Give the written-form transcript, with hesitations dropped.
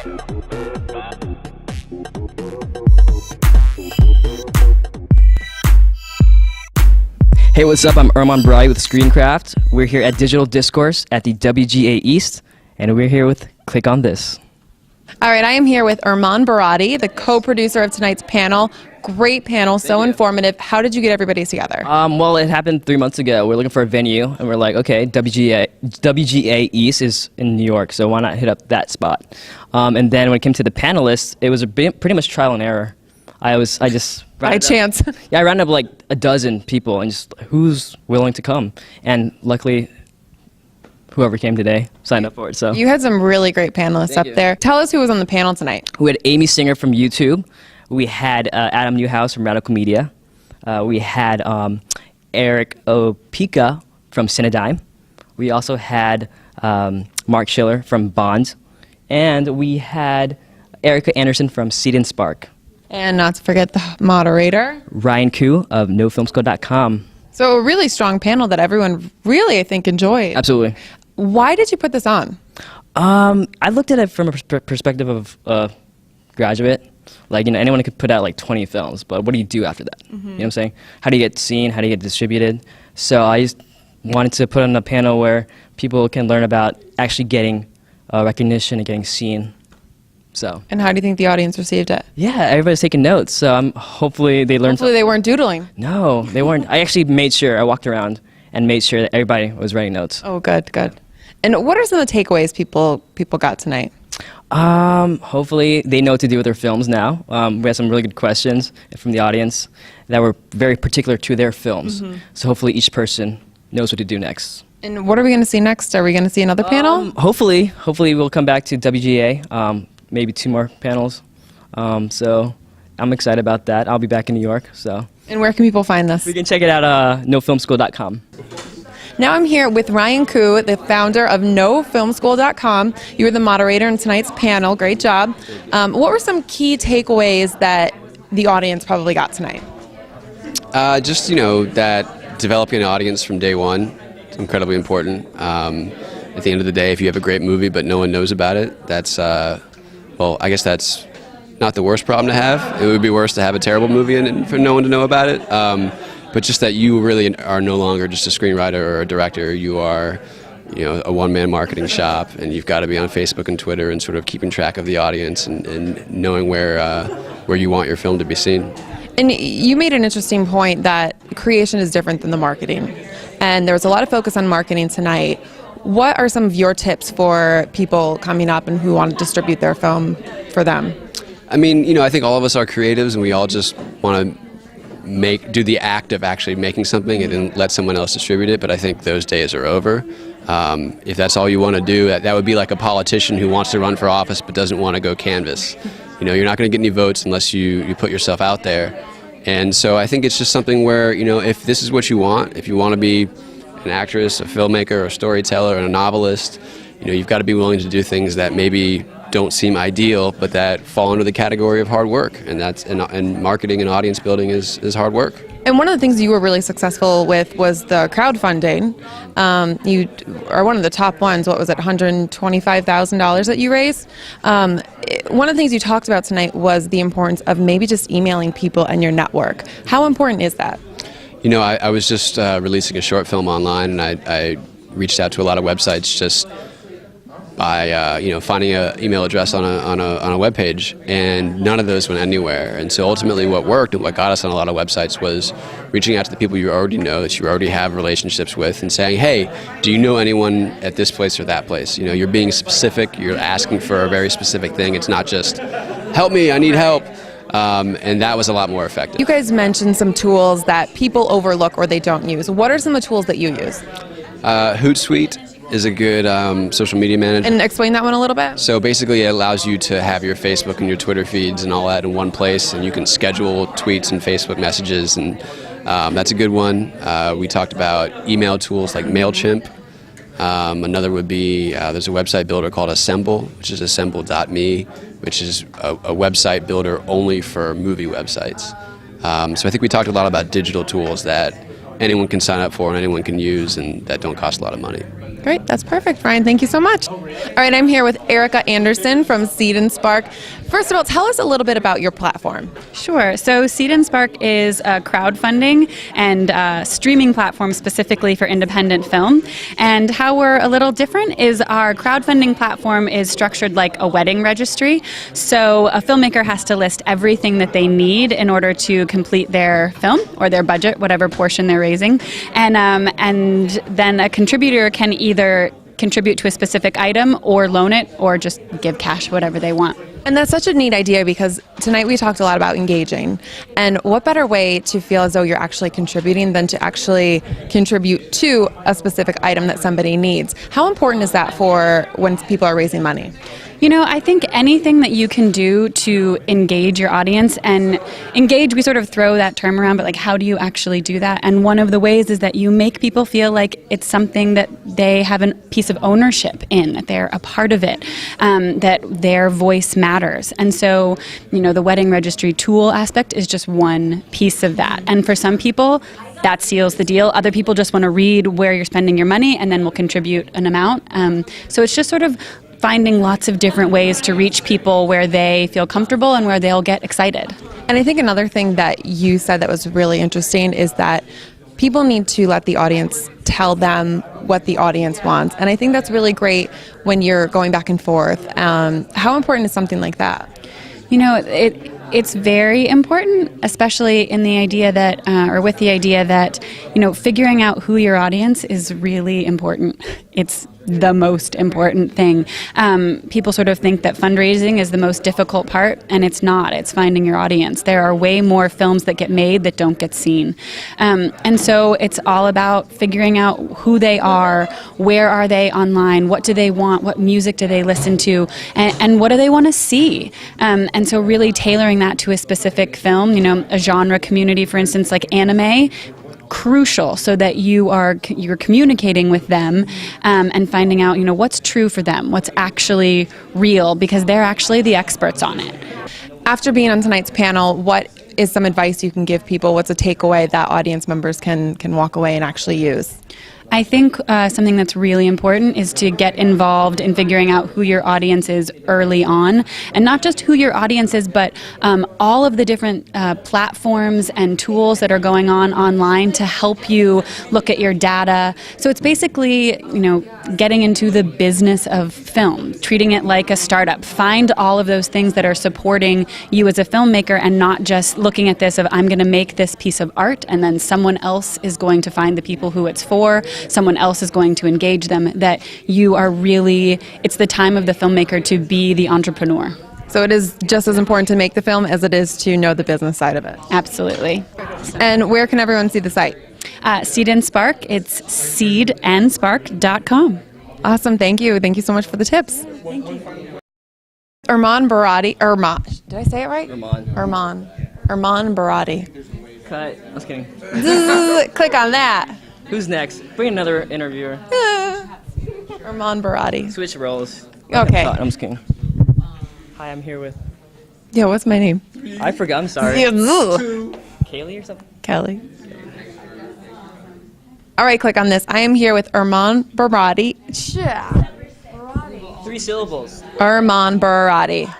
Hey, what's up? I'm Ryan Koo with Screencraft. We're here at Digital Discourse at the WGA-East, and we're here with Click on This. All right, I am here with Ryan Koo, the co-producer of tonight's panel. Great panel, so informative. How did you get everybody together? Well, it happened 3 months ago. We're looking for a venue, and we're like, okay, WGA-East is in New York, so why not hit up that spot? And then when it came to the panelists, it was pretty much trial and error. I just by chance. Yeah, I rounded up like a dozen people and just who's willing to come, and luckily whoever came today signed up for it. So you had some really great panelists up there. Tell us who was on the panel tonight. We had Amy Singer from YouTube. We had Adam Newhouse from Radical Media. We had Eric Opeka from Cinedigm. We also had Mark Schiller from Bond, and we had Erica Anderson from Seed and Spark. And not to forget the moderator, Ryan Koo of NoFilmSchool.com. So a really strong panel that everyone really, I think, enjoyed. Absolutely. Why did you put this on? I looked at it from a perspective of a graduate. Like, anyone could put out like 20 films, but what do you do after that? You know what I'm saying? How do you get seen? How do you get distributed? So I just wanted to put on a panel where people can learn about actually getting recognition and getting seen. So. And how do you think the audience received it? Yeah, everybody's taking notes, so hopefully they learned something. Hopefully they weren't doodling. No, they weren't. I actually made sure, I walked around and made sure that everybody was writing notes. Oh, good, good. And what are some of the takeaways people got tonight? Hopefully they know what to do with their films now. We had some really good questions from the audience that were very particular to their films. So hopefully each person knows what to do next. And what are we going to see next? Are we going to see another panel? Hopefully we'll come back to WGA. Maybe 2 more panels. So I'm excited about that. I'll be back in New York. So. And where can people find this? We can check it out NoFilmSchool.com. Now I'm here with Ryan Koo, the founder of NoFilmSchool.com. You were the moderator in tonight's panel. Great job. What were some key takeaways that the audience probably got tonight? Just, that developing an audience from day one is incredibly important. At the end of the day, if you have a great movie but no one knows about it, that's, well, I guess that's not the worst problem to have. It would be worse to have a terrible movie and for no one to know about it. But just that you really are no longer just a screenwriter or a director. You are, a one-man marketing shop, and you've got to be on Facebook and Twitter and sort of keeping track of the audience and knowing where you want your film to be seen. And you made an interesting point that creation is different than the marketing. And there was a lot of focus on marketing tonight. What are some of your tips for people coming up and who want to distribute their film for them? I mean, I think all of us are creatives, and we all just want to do the act of actually making something and then let someone else distribute it, but I think those days are over. If that's all you want to do, that would be like a politician who wants to run for office but doesn't want to go canvass. You're not going to get any votes unless you put yourself out there. And so I think it's just something where, if this is what you want, if you want to be an actress, a filmmaker, a storyteller, and a novelist, you've got to be willing to do things that maybe don't seem ideal, but that fall under the category of hard work, and marketing and audience building is hard work. And one of the things you were really successful with was the crowdfunding. You are one of the top ones. What was it, $125,000 that you raised? One of the things you talked about tonight was the importance of maybe just emailing people and your network. How important is that? I was just releasing a short film online, and I reached out to a lot of websites just by finding an email address on a web page, and none of those went anywhere. And so ultimately what worked and what got us on a lot of websites was reaching out to the people you already know, that you already have relationships with, and saying, hey, do you know anyone at this place or that place? You're being specific, you're asking for a very specific thing. It's not just, help me, I need help. And that was a lot more effective. You guys mentioned some tools that people overlook or they don't use. What are some of the tools that you use? Hootsuite is a good social media manager. And explain that one a little bit. So basically it allows you to have your Facebook and your Twitter feeds and all that in one place, and you can schedule tweets and Facebook messages, and that's a good one. We talked about email tools like MailChimp. Another would be, there's a website builder called Assemble, which is assemble.me, which is a website builder only for movie websites. So I think we talked a lot about digital tools that anyone can sign up for and anyone can use and that don't cost a lot of money. Great, that's perfect, Ryan. Thank you so much. All right, I'm here with Erica Anderson from Seed and Spark. First of all, tell us a little bit about your platform. Sure. So Seed and Spark is a crowdfunding and streaming platform specifically for independent film. And how we're a little different is our crowdfunding platform is structured like a wedding registry. So a filmmaker has to list everything that they need in order to complete their film or their budget, whatever portion they're raising. And then a contributor can either contribute to a specific item or loan it or just give cash, whatever they want. And that's such a neat idea because tonight we talked a lot about engaging. And what better way to feel as though you're actually contributing than to actually contribute to a specific item that somebody needs? How important is that for when people are raising money? You know, I think anything that you can do to engage your audience, and engage, we sort of throw that term around, but like, how do you actually do that? And one of the ways is that you make people feel like it's something that they have a piece of ownership in, that they're a part of it, that their voice matters. And so, you know, the wedding registry tool aspect is just one piece of that. And for some people, that seals the deal. Other people just want to read where you're spending your money and then will contribute an amount. So it's just sort of finding lots of different ways to reach people where they feel comfortable and where they'll get excited. And I think another thing that you said that was really interesting is that people need to let the audience tell them what the audience wants. And I think that's really great when you're going back and forth. How important is something like that? You know, it's very important, especially in the idea that, or with the idea that, you know, figuring out who your audience is really important. It's the most important thing. People sort of think that fundraising is the most difficult part, and it's not. It's finding your audience. There are way more films that get made that don't get seen. And so it's all about figuring out who they are, where are they online, what do they want, what music do they listen to, and what do they want to see. And so really tailoring that to a specific film, you know, a genre community, for instance, like anime, crucial so that you're communicating with them and finding out, you know, what's true for them, what's actually real, because they're actually the experts on it. After being on tonight's panel, what is some advice you can give people? What's a takeaway that audience members can walk away and actually use? I think something that's really important is to get involved in figuring out who your audience is early on, and not just who your audience is, but all of the different platforms and tools that are going on online to help you look at your data. So it's basically, you know, getting into the business of film, treating it like a startup. Find all of those things that are supporting you as a filmmaker, and not just looking at this of, I'm going to make this piece of art and then someone else is going to find the people who it's for, someone else is going to engage them, that you are really, it's the time of the filmmaker to be the entrepreneur. So it is just as important to make the film as it is to know the business side of it. Absolutely. And where can everyone see the site? Seed and Spark, it's seedandspark.com. Awesome, thank you. Thank you so much for the tips. Thank you. Arman Barati, did I say it right? Arman Barati. Cut. I was kidding. Click on that. Who's next? Bring another interviewer. Arman Barati. Switch roles. Okay. I'm just kidding. Hi, I'm here with... Yeah, what's my name? I forgot, I'm sorry. Kaylee Kaylee or something? Kelly. All right, click on this. I am here with Arman Barati. 3 syllables. Arman Barati.